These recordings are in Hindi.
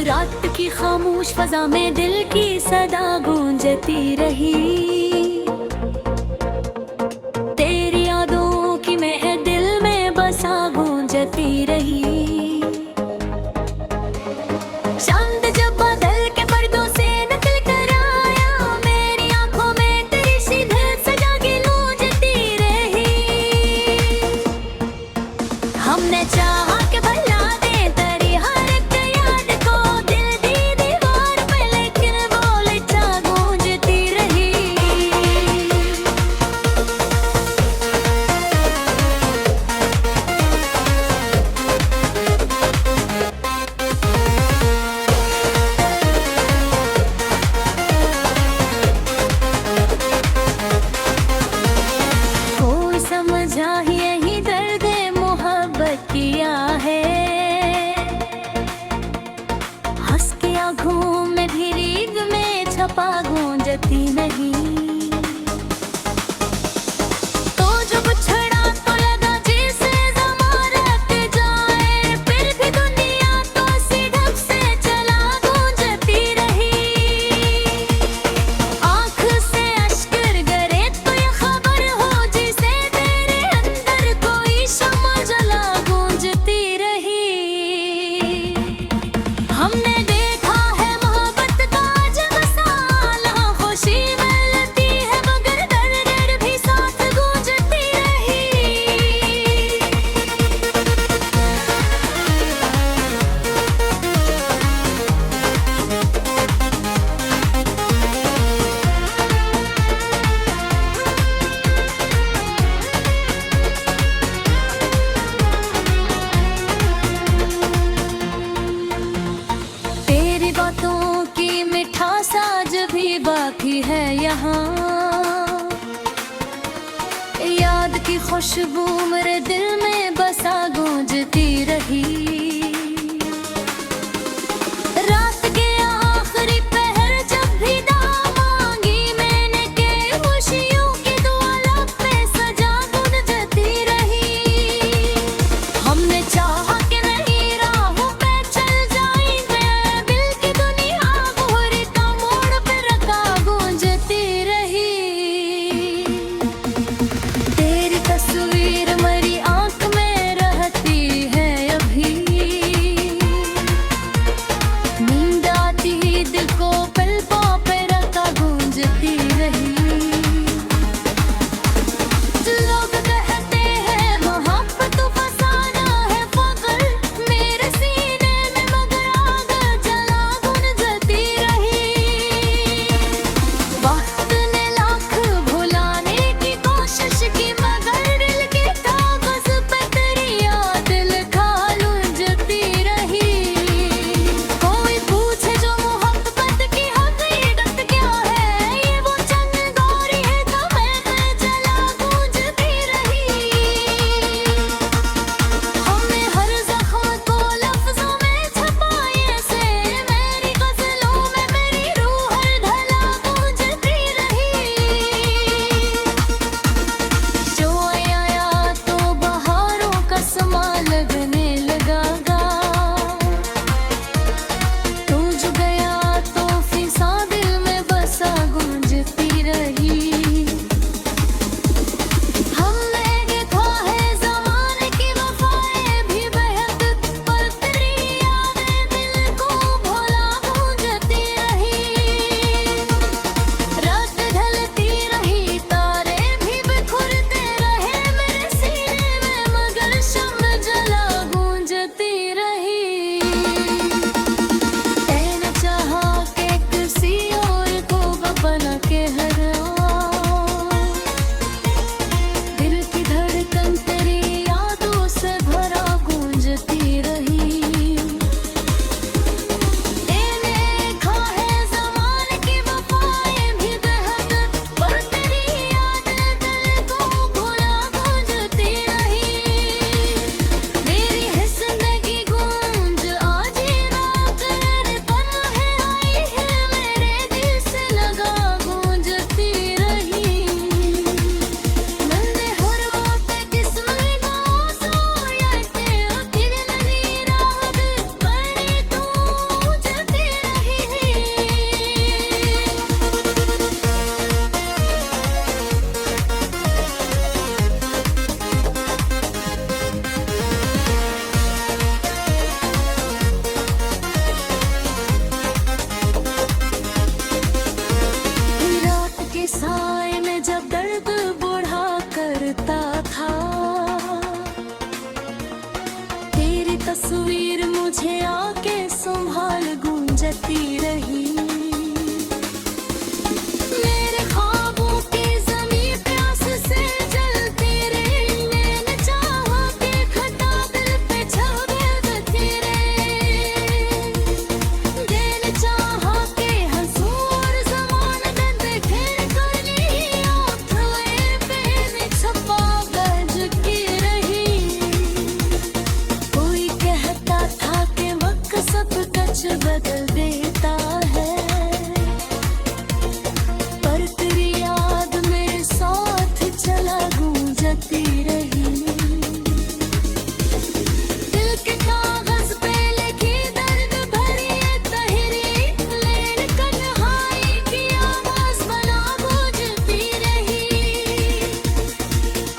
रात की खामोश फजा में दिल की सदा गूंजती रही। तेरी यादों की मैं दिल में बसा गूंजती रही। चांद जब बादल के पर्दों से निकल कर आया, मेरी आंखों में तेरी सी दिल सजा के गूंजती रही। हमने चाहा कि भुला दे तेरी हर एक याद को, दिल दी दीवार पे लेकिन बोले चा गूंजती रही। कोई समझा ही यही दर्द मोहब्बत किया है। हंस के आँखों में भी रीग में छपा गूंजती नहीं। तो जब छड़ा तो लगा जैसे ज़माना रुक जाए, फिर भी दुनिया तो सीधे से चला गूंजती रही। आँख से अश्क गिरे तो ये खबर हो जिसे तेरे अंदर कोई शम्मा जला गूंजती रही। हमने देखा है मोहब्बत का जब साला, खुशी मिलती है मगर दर्द भी साथ गूंजती रही। तेरी बातों की मिठास आज भी बाकी है यहाँ। याद की खुशबू मेरे दिल में बसा गूंजती रही। रात के आखिरी पहर जब भी दुआ मांगी मैंने के खुशियों की दुआ लब पे सजा गूंजती रही। हमने चाहा कि नहीं राहों पे चल जाएंगे, दिल की दुनिया मोहरे का मोड़ पे रखा गूंजती रही। तेरी तस्वीर मेरी आंख में रहती है अभी। कहता था, तेरी तस्वीर मुझे आके संभाल गूंजती रही। मेरे ख्वाबों की ज़मीं प्यास से जलती रही, मैंने चाहा कि खता दिल पे छावे रहे। मैंने चाहा कि हज़ूर ज़मान में देखे करनी आँखें पे छपा गज की रही। कोई कहता था कि वक्त सब कुछ बदल देता है, पर तेरी याद मेरे साथ चला गूंजती रही। दिल के कागज पे लिखी दर्द भरी ये तहरीर, लेन तन्हाई की आवाज बना गूंजती रही।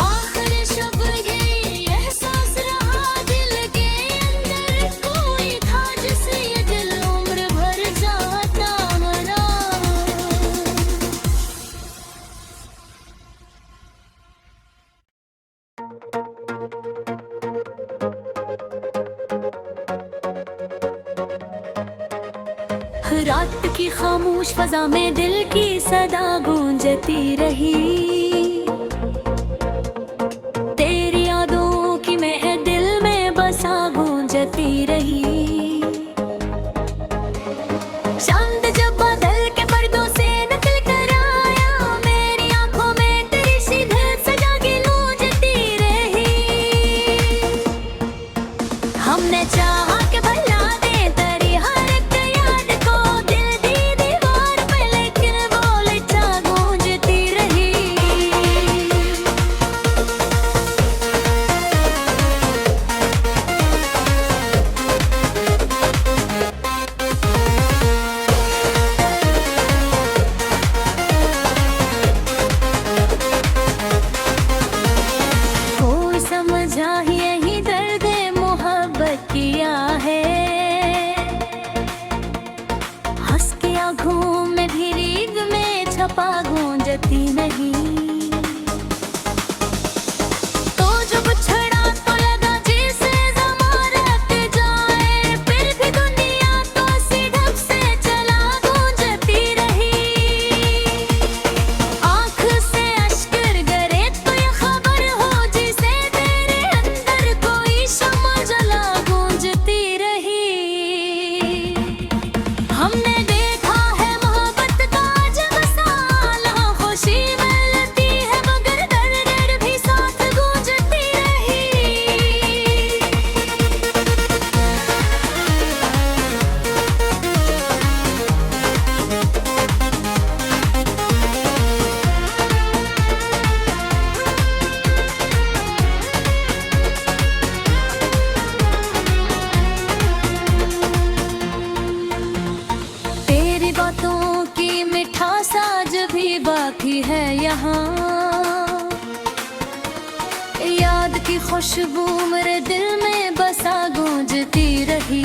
आखिर शब ये एहसास रहा दिल के अंदर, कोई था जिसे ये दिल उम्र भर जाता मना। रात की खामोश फजा में दिल की सदा गूंजती रही। तेरी यादों की मैं दिल में बसा गूंजती रही। चांद जब बादल के पर्दों से निकल कर आया, मेरी आंखों में तेरी सीधे सजा के गूंजती रही। हमने चाहा कि भुला दे तेरी हर एक याद को, दिल दी दीवार पे लेकिन वो लिखा गूंजती रही। कोई समझा यही दर्द मोहब्बत किया है, हंस के आँखों में भी रीग में छपा गूंजती नहीं। तो जब छड़ा तो लगा जैसे ज़मानत जाए, फिर भी दुनिया तो सीढ़प से चला गूंजती रही। आँख से अश्कर गिरे तो ये खबर हो जिसे तेरे अंदर कोई शम्मा जला गूंजती रही। हमने देखा है मोहब्बत का जब साला, खुशी मिलती है मगर दर्द भी साथ गूंजती रही। तेरी बातों की मिठास आज भी बाकी है यहाँ, याद की खुशबू मेरे दिल में बसा गूंजती रही।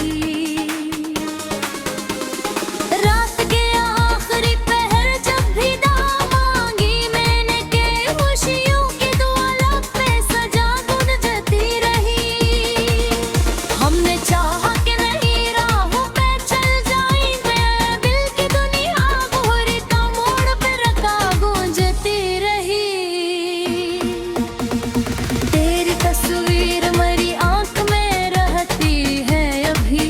रात के आखिरी पहर जब भी दाम मांगी मैंने के खुशियों की दुआ लब पे सजा गूंजती रही। हमने चाहा कि नहीं राहों पे चल जाएंगे, दिल की दुनिया भोर का मोड़ पे रखा गूंजती रही। तेरी तस्वीर मेरी आंख में रहती है अभी,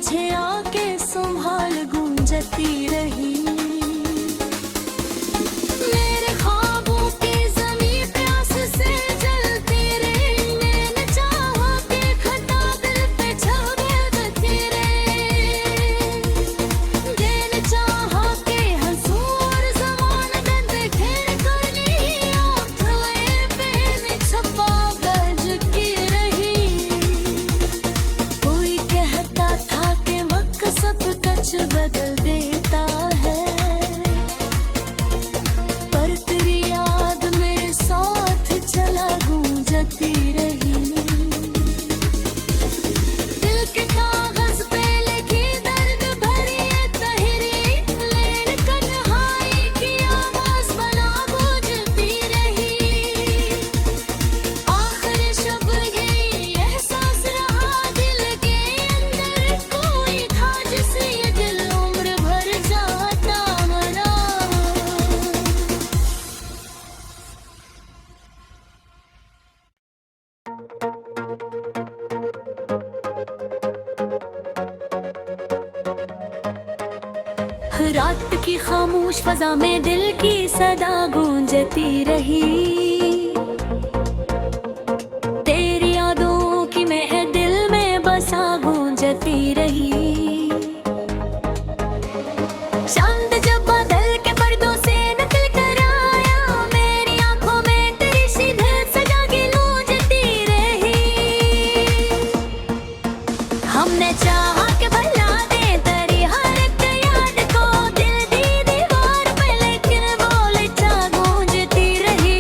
मुझे आके संभाल गूंजती रही। मेरे ख्वाबों की ज़मीं प्यास से जलती रही, मैंने चाहा कि खता दिल पे छलकती रही। मैंने चाहा कि हंसूं और ज़माना दर्द घेर कर ली, आँखें पे छपा गजकी रही। कोई कहता था कि वक्त सब कुछ बदल देता है, पर तेरी याद मेरे साथ चला गूंजती रही। दिल के कागज पे लिखी दर्द भरी ये तहरीर, लेन तन्हाई की आवाज बना गूंजती रही। आखिर शब यही एहसास रहा दिल के अंदर, कोई था जिसे ये दिल उम्र भर जाता मना। रात की खामोश फजा में दिल की सदा गूंजती रही। तेरी यादों की मैं दिल में बसा गूंजती रही। चांद जब बादल के पर्दों से निकल कर आया, मेरी आंखों में तेरी सी दिल सजा के गूंजती रही। हमने चाहा कि भुला दे तेरी हर एक याद को, दिल दी दीवार पे लेकिन बोले चा गूंजती रही।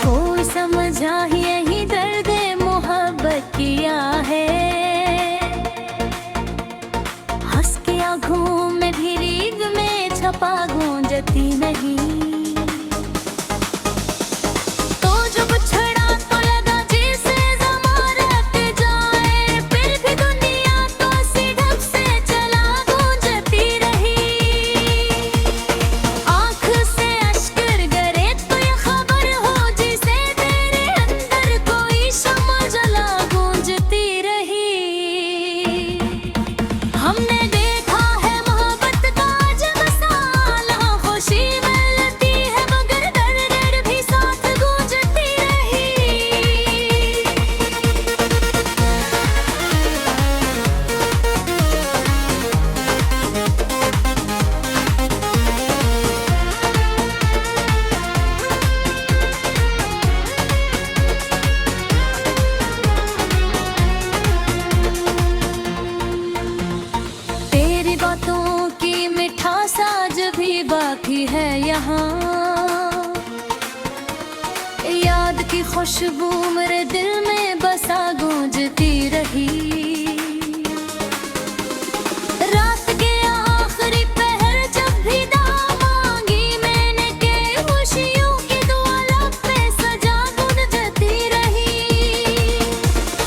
कोई समझा ही यही दर्द मोहब्बत किया है, हंस के आँखों में भी रीग में छपा गूंजती नहीं। तो जब छड़ा तो लगा जैसे ज़माना रट जाए, फिर भी दुनिया तो सिर्फ से चला गूंजती रही। आँख से अश्क गिरे तो ये खबर हो जिसे तेरे अंदर कोई शम्मा जला गूंजती रही। हमने देखा है मोहब्बत का अजब साला, खुशी मिलती है मगर दर्द भी साथ गूंजती रही। तेरी बातों की मिठास आज भी बाकी है यहाँ, याद की खुशबू मेरे दिल में बसा गूंजती रही। रात के आखिरी पहर जब भी दुआ मांगी मैंने के खुशियों की दुआ लब पे सजा गूंजती रही।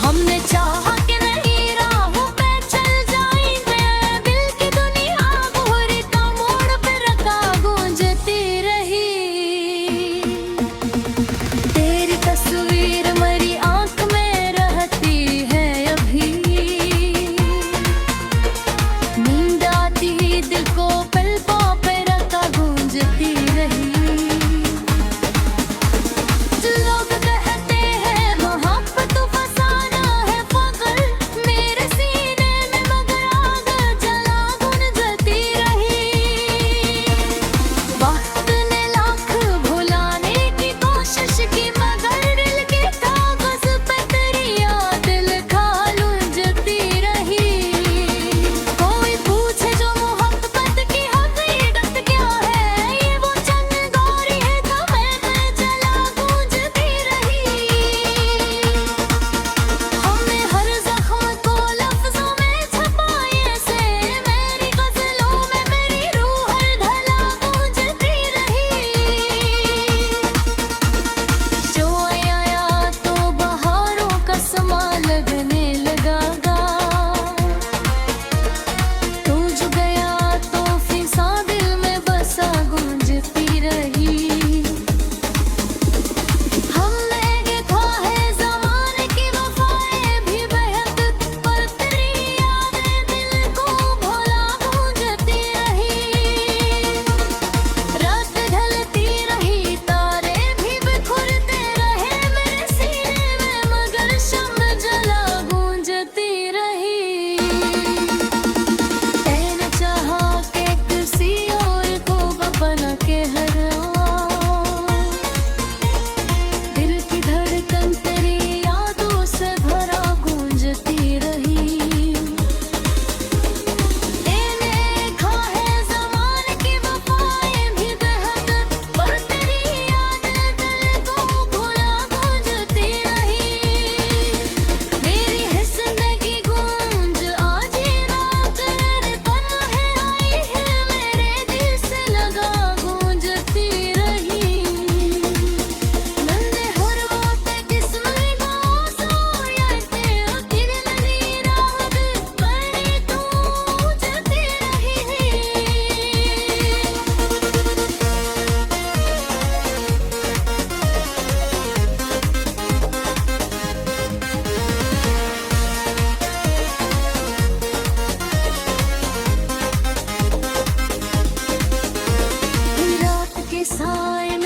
हमने चाहा कि नहीं राहों पे चल जाएंगे, दिल की दुनिया भोर का मोड़ पे रखा गूंजती रही। तेरी तस्वीर मेरी आंख में रहती है अभी,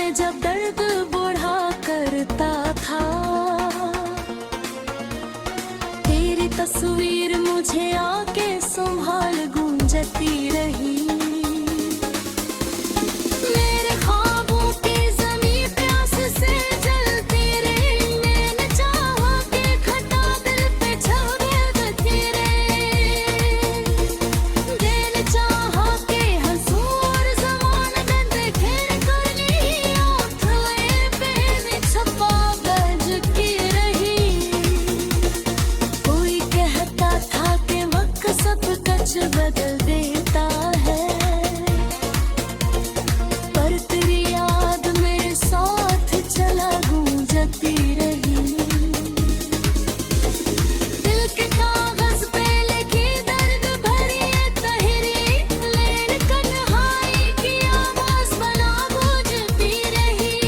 में जब दर्द बढ़ा करता था, तेरी तस्वीर मुझे आके संभाल गूंजती रही। मेरे ख्वाबों की ज़मीं प्यास से जलती रही, मैंने चाहा कि खटा दिल पे छागती रही। मैंने चाहा कि हंसूं और ज़माना दर्द घेर कर ली, आँखें पे छपा बजती रही। कोई कहता था कि वक्त सब कुछ बदल देता है, पर तेरी याद मेरे साथ चला गूंजती रही। दिल के कागज पे लिखी दर्द भरी ये तहरीर, लेन तन्हाई की आवाज बना गूंजती रही।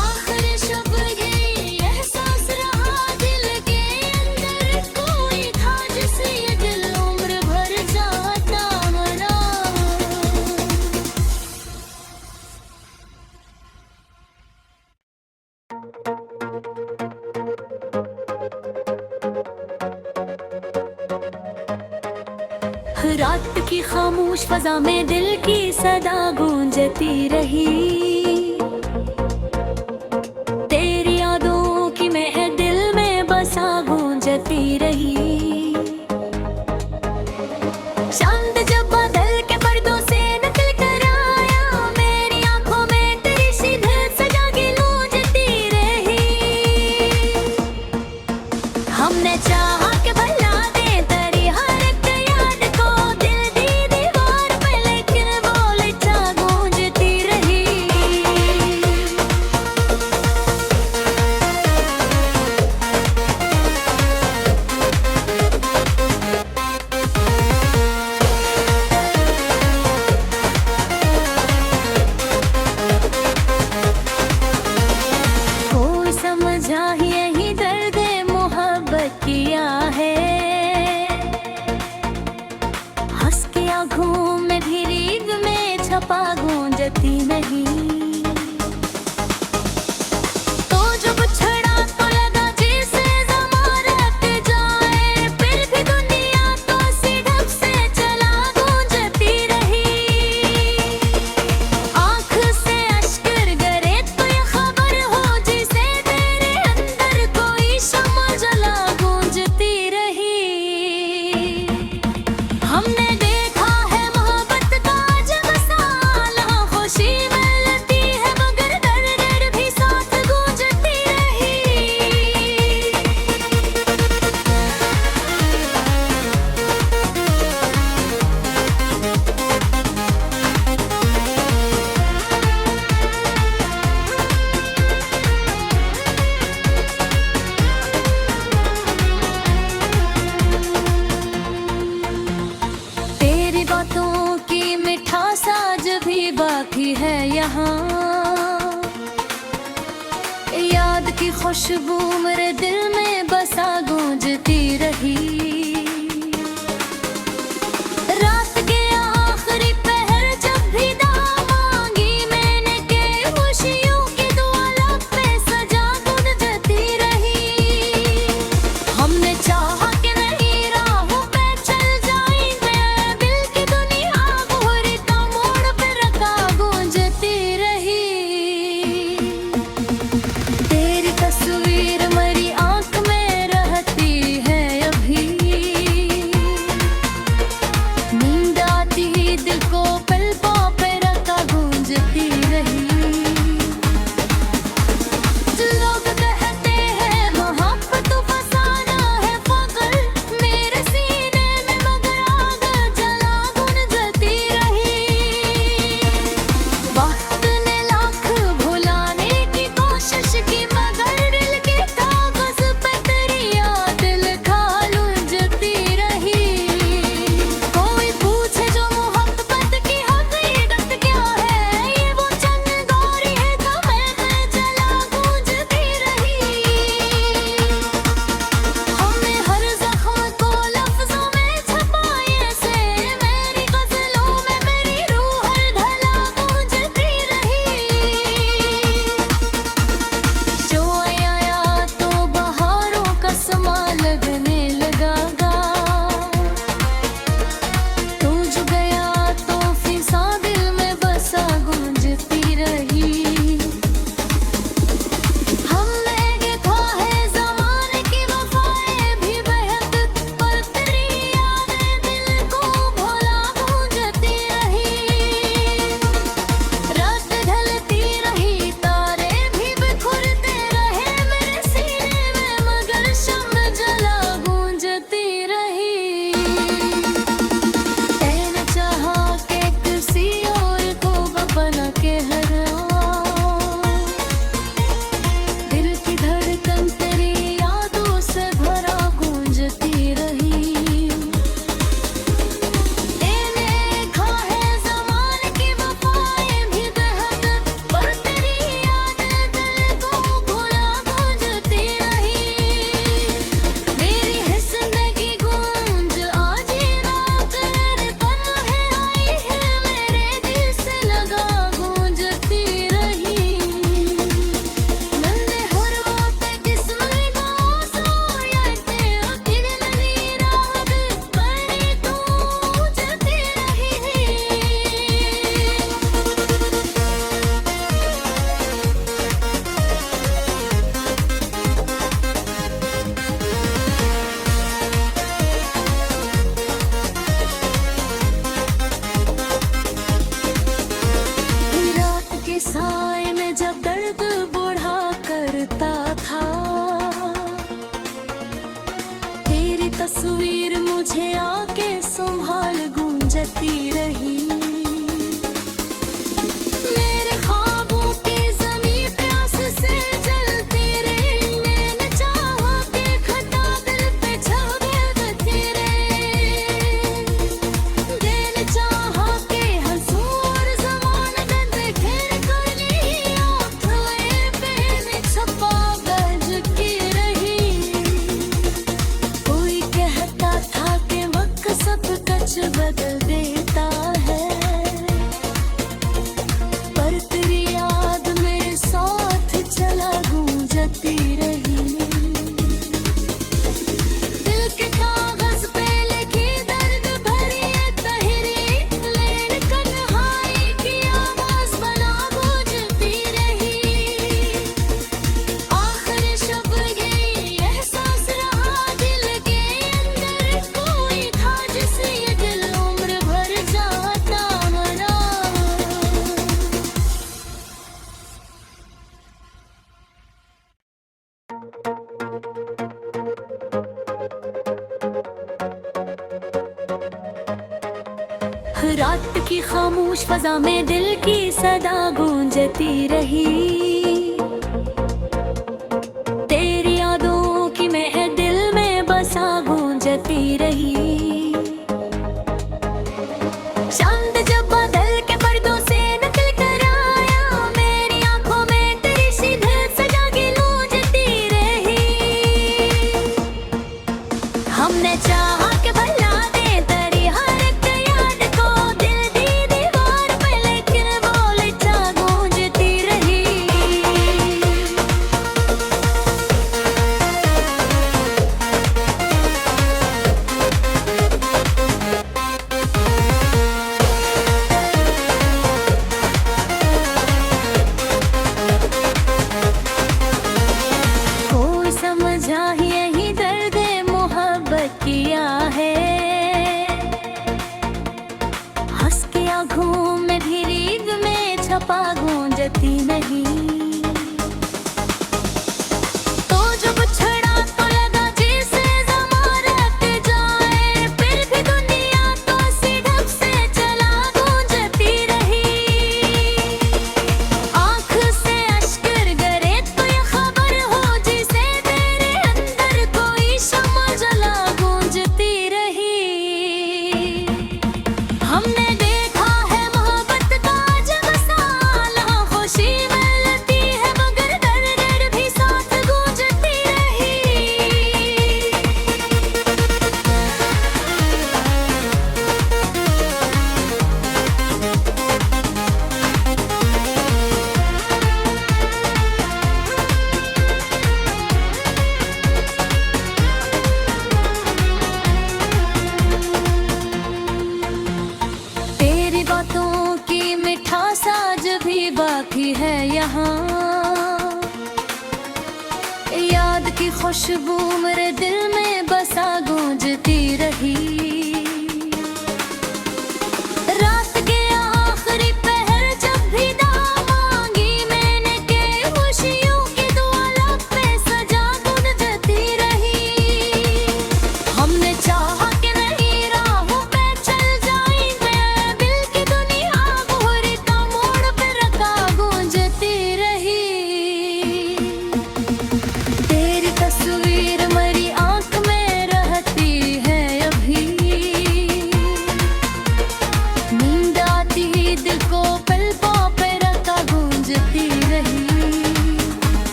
आखिर शब ये एहसास रहा दिल के अंदर, कोई था जिसे ये दिल उम्र भर जाता मना। रात की खामोश फजा में दिल की सदा गूंजती रही। तेरी यादों की महक दिल में बसा गूंजती रही। चांद जब बादल के पर्दों से निकल कर आया, मेरी आंखों में तेरी सी दिल सजा के गूंजती रही। हमने चाहा कि भुला दे तेरी हर एक याद को, दिल दी दीवार पे लेकिन बोले चा गूंजती रही। कोई समझा यही दर्द मोहब्बत किया है, हंस के आँखों में भी रीग में छपा गूंजती नहीं। तो जब छड़ा तो लगा जैसे ज़माना रट जाए, फिर भी दुनिया तो सिर्फ से चला गूंजती रही। आँख से अश्क गिरे तो ये खबर हो जिसे तेरे अंदर कोई शम्मा जला गूंजती रही। हमने देखा है मोहब्बत का जब साला, खुशी मिलती है मगर दर्द भी साथ गूंजती रही। तेरी बातों की मिठास आज भी बाकी है यहाँ, याद की खुशबू मेरे दिल में बसा गूंजती रही। रात के आखिरी पहर जब भी दुआ मांगी मैंने के खुशियों की दुआ लब पे सजा गूंजती रही। हमने चाहा कि नहीं राहों पे चल जाएंगे, दिल की दुनिया घूरी तो मोड़ पे रखा गूंजती रही। तेरी तस्वीर मेरी आंख में रहती है अभी, साए में जब दर्द बढ़ा करता था, तेरी तस्वीर मुझे आके संभाल गूंजती रही। मेरे ख्वाबों की ज़मीं प्यास से जलती रही, मैंने चाहा कि खता दिल पे छागलती रही। मैंने चाहा कि हज़ूर ज़माने में घेर कर ली आँखें पे छपा गजकी रही। कोई कहता था कि वक्त सब कुछ बदल देता है, पर तेरी याद मेरे साथ चला गूंजती रही। दिल के कागज पे लिखी दर्द भरी ये तहरीर, लेन तन्हाई की आवाज बना गूंजती रही। आखिर शब ये एहसास रहा दिल के अंदर, कोई था जिसे ये दिल उम्र भर जाता मरा। रात की खामोश फजा में दिल की सदा गूंजती रही। तेरी यादों की महक दिल में बसा गूंजती रही। चांद जब बादल के पर्दों से निकल कर आया, मेरी आंखों में तेरी सी दिल सजा के गूंजती रही। हमने चाहा कि भुला दे तेरी हर एक याद को, दिल दी दीवार पे लेकिन बोले चा गूंजती रही। कोई समझा यही दर्द मोहब्बत किया है, हंस के आँखों में भी रीग में छपा गूंजती नहीं। तो जब छड़ा तो लगा जैसे ज़मानत जाए, फिर भी दुनिया तो सिर्फ से चला गूंजती रही। आँख से अश्क गिरे तो ये खबर हो जिसे तेरे अंदर कोई शम्मा जला गूंजती रही। हमने देखा है मोहब्बत का जब साला, खुशी मिलती है मगर दर्द भी साथ गूंजती रही। तेरी बातों की मिठास आज भी बाकी है यहाँ, याद की खुशबू मेरे दिल में बसा गूंजती रही।